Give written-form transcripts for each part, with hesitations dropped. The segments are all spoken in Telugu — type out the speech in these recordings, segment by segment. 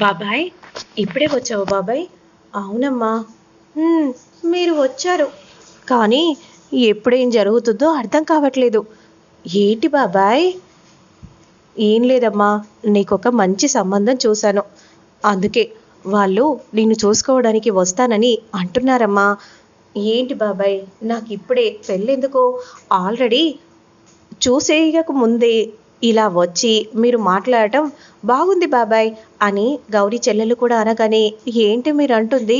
బాబాయ్, ఇప్పుడే వచ్చావు బాబాయ్? అవునమ్మా. "హ్మ్, మీరు వచ్చారు కానీ ఎప్పుడేం జరుగుతుందో అర్థం కావట్లేదు." ఏంటి బాబాయ్? ఏం లేదమ్మా, నీకొక మంచి సంబంధం చూశాను. అందుకే వాళ్ళు నిన్ను చూసుకోవడానికి వస్తానని అంటున్నారమ్మా. ఏంటి బాబాయ్, నాకు ఇప్పుడే పెళ్ళెందుకు? ఆల్రెడీ చూసేయక ముందే ఇలా వచ్చి మీరు మాట్లాడటం బాగుంది బాబాయ్ అని గౌరీ చెల్లెలు కూడా అనగానే, ఏంటి మీరు అంటుంది?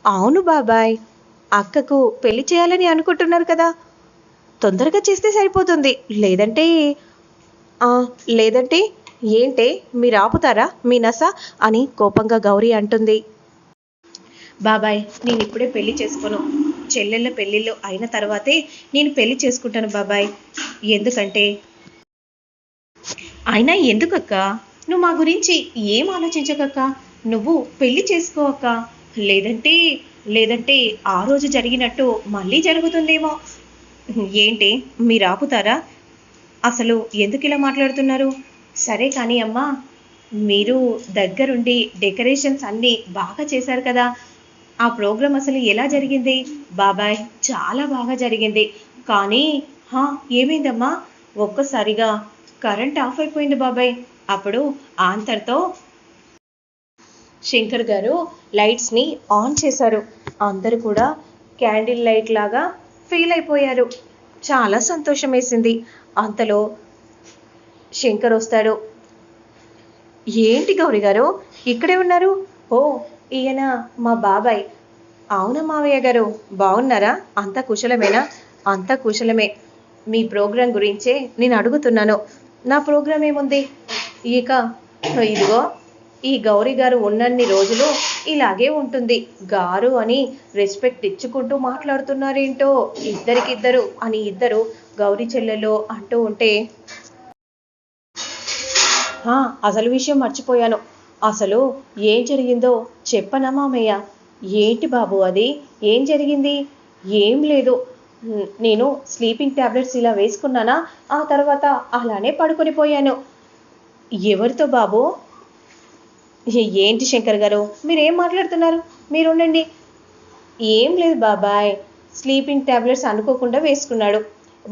అవును బాబాయ్, అక్కకు పెళ్లి చేయాలని అనుకుంటున్నారు కదా, తొందరగా చేస్తే సరిపోతుంది. లేదంటే ఆ లేదంటే ఏంటే, మీరు ఆపుతారా మీ నస అని కోపంగా గౌరీ అంటుంది. బాబాయ్, నేను ఇప్పుడే పెళ్లి చేసుకోను. చెల్లెళ్ళ పెళ్ళిళ్ళు అయిన తర్వాతే నేను పెళ్లి చేసుకుంటాను బాబాయ్. ఎందుకంటే అయినా ఎందుకక్క, నువ్వు మా గురించి ఏం ఆలోచించకక్క, నువ్వు పెళ్లి చేసుకో అక్క. లేదంటే లేదంటే ఆ రోజు జరిగినట్టు మళ్ళీ జరుగుతుందేమో. ఏంటి, మీరు ఆపుతారా? అసలు ఎందుకు ఇలా మాట్లాడుతున్నారు? సరే కానీ అమ్మా, మీరు దగ్గరుండి డెకరేషన్స్ అన్నీ బాగా చేశారు కదా, ఆ ప్రోగ్రాం అసలు ఎలా జరిగింది? బాబాయ్, చాలా బాగా జరిగింది. కానీ హా, ఏమైందమ్మా? ఒక్కసారిగా కరెంట్ ఆఫ్ అయిపోయింది బాబాయ్. అప్పుడు ఆంతర్తో శంకర్ గారు లైట్స్ని ఆన్ చేశారు. అందరూ కూడా క్యాండిల్ లైట్ లాగా ఫీల్ అయిపోయారు. చాలా సంతోషం వేసింది. అంతలో శంకర్ వస్తాడు. ఏంటి గౌరీ గారు, ఇక్కడే ఉన్నారు? ఓ, ఈయన మా బాబాయ్. అవునా మావయ్య గారు, బాగున్నారా? అంతా కుశలమేనా? అంతా కుశలమే. మీ ప్రోగ్రాం గురించే నేను అడుగుతున్నాను. నా ప్రోగ్రాం ఏముంది? ఇక ఇదిగో, ఈ గౌరీ గారు ఉన్నన్ని రోజులు ఇలాగే ఉంటుంది. గారు అని రెస్పెక్ట్ ఇచ్చుకుంటూ మాట్లాడుతున్నారేంటో, ఇద్దరికిద్దరు అని ఇద్దరు గౌరీ చెల్లెలు అంటూ ఉంటే, అసలు విషయం మర్చిపోయాను. అసలు ఏం జరిగిందో చెప్పనా మామయ్య? ఏంటి బాబు అది? ఏం జరిగింది? ఏం లేదు. నేను స్లీపింగ్ ట్యాబ్లెట్స్ ఇలా వేసుకున్నానా, ఆ తర్వాత అలానే పడుకొని పోయాను. ఎవరితో బాబు? ఏంటి శంకర్ గారు, మీరేం మాట్లాడుతున్నారు? మీరుండండి. ఏం లేదు బాబాయ్, స్లీపింగ్ ట్యాబ్లెట్స్ అనుకోకుండా వేసుకున్నాడు.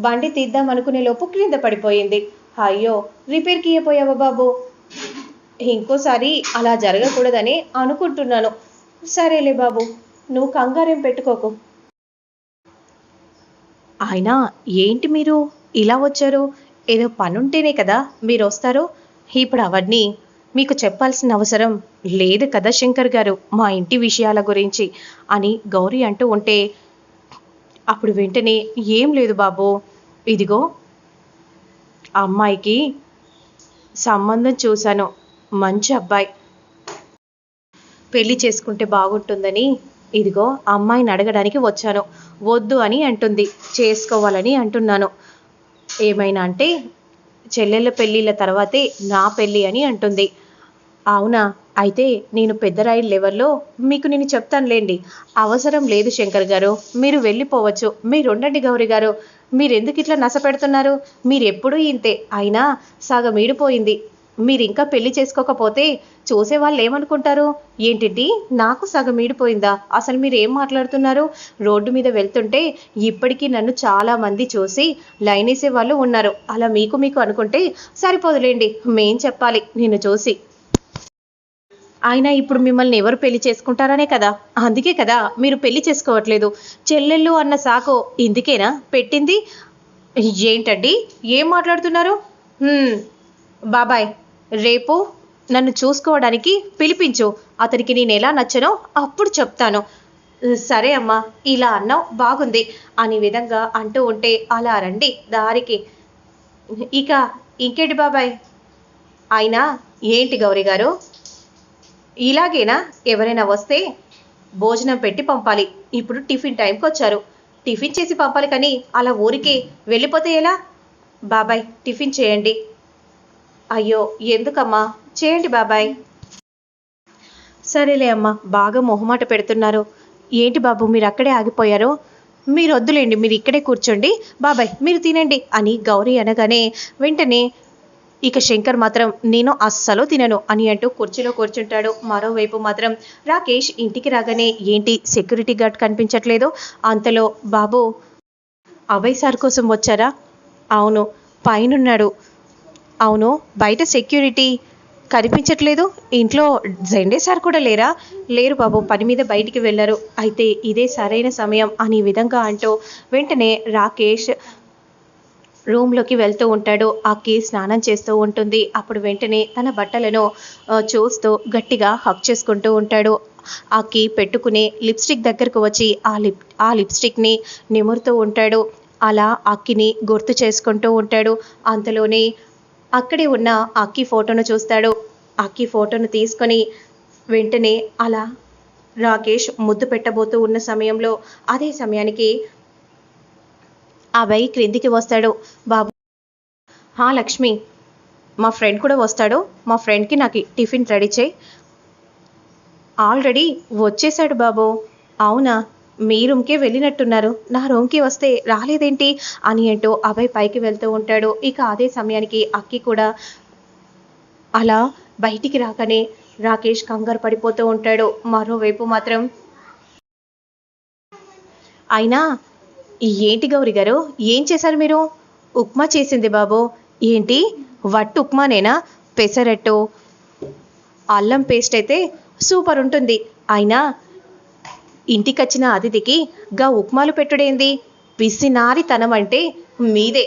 బండి తీద్దాం అనుకునే లోపు క్రింద పడిపోయింది. అయ్యో, రిపేర్కి ఇయ్యపోయావా బాబు? ఇంకోసారి అలా జరగకూడదని అనుకుంటున్నాను. సరేలే బాబు, నువ్వు కంగారేం పెట్టుకోకు. అయినా ఏంటి మీరు ఇలా వచ్చారు? ఏదో పనుంటేనే కదా మీరు వస్తారు. ఇప్పుడు అవన్నీ మీకు చెప్పాల్సిన అవసరం లేదు కదా శంకర్ గారు, మా ఇంటి విషయాల గురించి అని గౌరీ అంటూ ఉంటే, అప్పుడు వెంటనే ఏం లేదు బాబు, ఇదిగో అమ్మాయికి సంబంధం చూశాను. మంచి అబ్బాయి, పెళ్లి చేసుకుంటే బాగుంటుందని ఇదిగో అమ్మాయిని అడగడానికి వచ్చాను. వద్దు అని అంటుంది, చేసుకోవాలని అంటున్నాను. ఏమైనా అంటే చెల్లెళ్ళ పెళ్ళిళ్ళ తర్వాతే నా పెళ్ళి అని అంటుంది. అవునా? అయితే నేను పెద్దరాయి లెవెల్లో మీకు నేను చెప్తానులేండి. అవసరం లేదు శంకర్ గారు, మీరు వెళ్ళిపోవచ్చు. మీరుండండి గౌరీ గారు, మీరెందుకు ఇట్లా నస పెడుతున్నారు? మీరెప్పుడూ ఇంతే. అయినా సగం ఈడిపోయింది. మీరింకా పెళ్లి చేసుకోకపోతే చూసేవాళ్ళు ఏమనుకుంటారు? ఏంటిటి, నాకు సగం ఈడిపోయిందా? అసలు మీరు ఏం మాట్లాడుతున్నారు? రోడ్డు మీద వెళ్తుంటే ఇప్పటికీ నన్ను చాలా మంది చూసి లైన్ వేసే వాళ్ళు ఉన్నారు. అలా మీకు మీకు అనుకుంటే సరిపోదులేండి. మేం చెప్పాలి నిన్ను చూసి. ఆయన ఇప్పుడు మిమ్మల్ని ఎవరు పెళ్లి చేసుకుంటారనే కదా, అందుకే కదా మీరు పెళ్లి చేసుకోవట్లేదు. చెల్లెళ్ళు అన్న సాకు ఇందుకేనా పెట్టింది? ఏంటండి, ఏం మాట్లాడుతున్నారు? బాబాయ్, రేపు నన్ను చూసుకోవడానికి పిలిపించు. అతనికి నేను ఎలా నచ్చనో అప్పుడు చెప్తాను. సరే అమ్మా, ఇలా అన్నావు బాగుంది అని విధంగా అంటూ ఉంటే, అలా రండి దారికి. ఇక ఇంకేంటి బాబాయ్? అయినా ఏంటి గౌరీ గారు, ఇలాగేనా ఎవరైనా వస్తే భోజనం పెట్టి పంపాలి. ఇప్పుడు టిఫిన్ టైంకి వచ్చారు, టిఫిన్ చేసి పంపాలి. కానీ అలా ఊరికి వెళ్ళిపోతే ఎలా? బాబాయ్, టిఫిన్ చేయండి. అయ్యో, ఎందుకమ్మా? చేయండి బాబాయ్. సరేలే అమ్మా, బాగా మొహమాట పెడుతున్నారు. ఏంటి బాబు, మీరు అక్కడే ఆగిపోయారు? మీరు వద్దులేండి, మీరు ఇక్కడే కూర్చోండి. బాబాయ్, మీరు తినండి అని గౌరీ అనగానే వెంటనే ఇక శంకర్ మాత్రం నేను అస్సలు తినను అని అంటూ కుర్చీలో కూర్చుంటాడు. మరోవైపు మాత్రం రాకేష్ ఇంటికి రాగానే ఏంటి సెక్యూరిటీ గార్డ్ కనిపించట్లేదు. అంతలో బాబు అభయ్ సార్ కోసం వచ్చారా? అవును పైనున్నాడు. అవును బయట సెక్యూరిటీ కనిపించట్లేదు. ఇంట్లో జెండే సార్ కూడా లేరా? లేరు బాబు పని మీద బయటికి వెళ్ళారు. అయితే ఇదే సరైన సమయం అని విధంగా అంటూ వెంటనే రాకేష్ రూమ్లోకి వెళ్తూ ఉంటాడు. అక్కి స్నానం చేస్తూ ఉంటుంది. అప్పుడు వెంటనే తన బట్టలను చూస్తూ గట్టిగా హక్ చేసుకుంటూ ఉంటాడు. అక్కి పెట్టుకునే లిప్స్టిక్ దగ్గరకు వచ్చి ఆ లిప్స్టిక్ని నిమురుతూ ఉంటాడు. అలా అక్కిని గుర్తు చేసుకుంటూ ఉంటాడు. అంతలోనే అక్కడే ఉన్న అక్కి ఫోటోను చూస్తాడు. అక్కి ఫోటోను తీసుకొని వెంటనే అలా రాకేష్ ముద్దు పెట్టబోతూ ఉన్న సమయంలో అదే సమయానికి అభయ్ క్రిందికి వస్తాడు. బాబు లక్ష్మి మా ఫ్రెండ్ కూడా వస్తాడు. మా ఫ్రెండ్కి నాకు టిఫిన్ రెడీ చేయి. ఆల్రెడీ వచ్చేసాడు బాబు. అవునా మీ రూమ్కే వెళ్ళినట్టున్నారు. నా రూమ్కి వస్తే రాలేదేంటి అని అంటూ అభయ్ పైకి వెళ్తూ ఉంటాడు. ఇక అదే సమయానికి అక్కి కూడా అలా బయటికి రాగానే రాకేష్ కంగారు పడిపోతూ ఉంటాడు. మరోవైపు మాత్రం అయినా ఏంటి గౌరి గారు ఏం చేశారు మీరు? ఉప్మా చేసింది బాబు. ఏంటి వట్టు ఉప్మానేనా? పెసరట్టు అల్లం పేస్ట్ అయితే సూపర్ ఉంటుంది. అయినా ఇంటికొచ్చిన అతిథికి గా ఉప్మాలు పెట్టుడేంది? పిసినారితనం అంటే మీదే.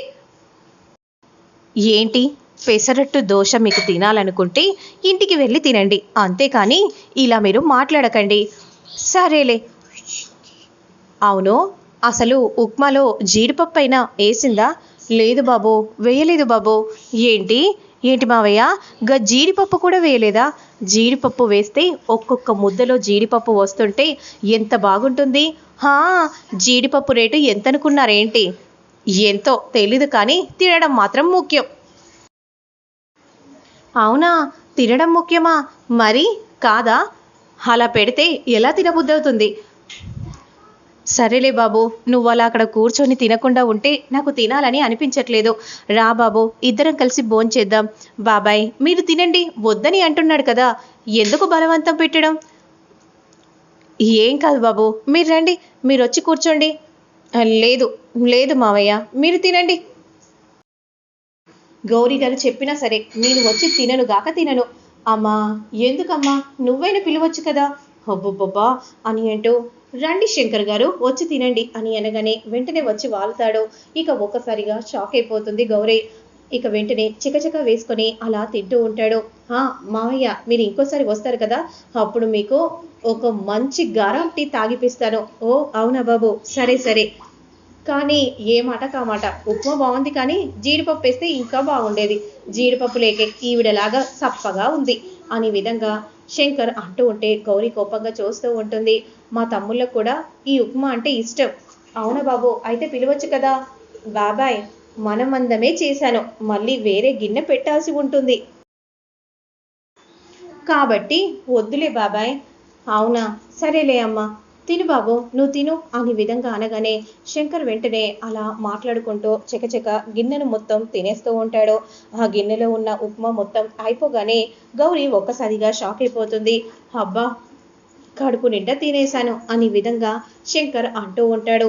ఏంటి పెసరట్టు దోశ మీకు తినాలనుకుంటే ఇంటికి వెళ్ళి తినండి. అంతేకాని ఇలా మీరు మాట్లాడకండి. సరేలే. అవును అసలు ఉప్మాలో జీడిపప్పు అయినా వేసిందా? లేదు బాబు వేయలేదు బాబు. ఏంటి ఏంటి మావయ్య జీడిపప్పు కూడా వేయలేదా? జీడిపప్పు వేస్తే ఒక్కొక్క ముద్దలో జీడిపప్పు వస్తుంటే ఎంత బాగుంటుంది. జీడిపప్పు రేటు ఎంత అనుకున్నారేంటి? ఎంతో తెలీదు కానీ తినడం మాత్రం ముఖ్యం. అవునా తినడం ముఖ్యమా? మరి కాదా? అలా పెడితే ఎలా తినబుద్దవుతుంది? సరేలే బాబు నువ్వు అలా అక్కడ కూర్చొని తినకుండా ఉంటే నాకు తినాలని అనిపించట్లేదు. రా బాబు ఇద్దరం కలిసి భోంచేద్దాం. బాబాయ్ మీరు తినండి వద్దని అంటున్నాడు కదా, ఎందుకు బలవంతం పెట్టడం? ఏం కాదు బాబు మీరు రండి, మీరు వచ్చి కూర్చోండి. లేదు లేదు మావయ్య మీరు తినండి. గౌరీ గారు చెప్పినా సరే నేను వచ్చి తినను. అమ్మా ఎందుకమ్మా నువ్వైనా పిలవచ్చు కదా. అబ్బబ్బబ్బా అని అంటూ రండి శంకర్ గారు వచ్చి తినండి అని అనగానే వెంటనే వచ్చి వాళ్తాడు. ఇక ఒక్కసారిగా షాక్ అయిపోతుంది గౌరీ. ఇక వెంటనే చికచక వేసుకొని అలా తింటూ ఉంటాడు. మావయ్య మీరు ఇంకోసారి వస్తారు కదా, అప్పుడు మీకు ఒక మంచి గారం టీ తాగిపిస్తాను. ఓ అవునా బాబు సరే సరే. కానీ ఏ మాట కామాట ఉప్మా బాగుంది కానీ జీడిపప్పు వేస్తే ఇంకా బాగుండేది. జీడిపప్పు లేకే ఈవిడలాగా సప్పగా ఉంది అనే విధంగా శంకర్ అంటూ ఉంటే గౌరీ కోపంగా చూస్తూ ఉంటుంది. మా తమ్ముళ్ళకు కూడా ఈ ఉప్మా అంటే ఇష్టం. అవునా బాబు అయితే పిలవచ్చు కదా. బాబాయ్ మనమందమే చేశాను, మళ్ళీ వేరే గిన్నె పెట్టాల్సి ఉంటుంది కాబట్టి వద్దులే బాబాయ్. అవునా సరేలే అమ్మా తిను బాబు నువ్వు తిను అనే విధంగా అనగానే శంకర్ వెంటనే అలా మాట్లాడుకుంటూ చకచక గిన్నెను మొత్తం తినేస్తూ ఉంటాడు. ఆ గిన్నెలో ఉన్న ఉప్మా మొత్తం అయిపోగానే గౌరీ ఒక్కసారిగా షాక్ అయిపోతుంది. అబ్బా కడుపు నిండా తినేశాను అనే విధంగా శంకర్ అంటూ ఉంటాడు.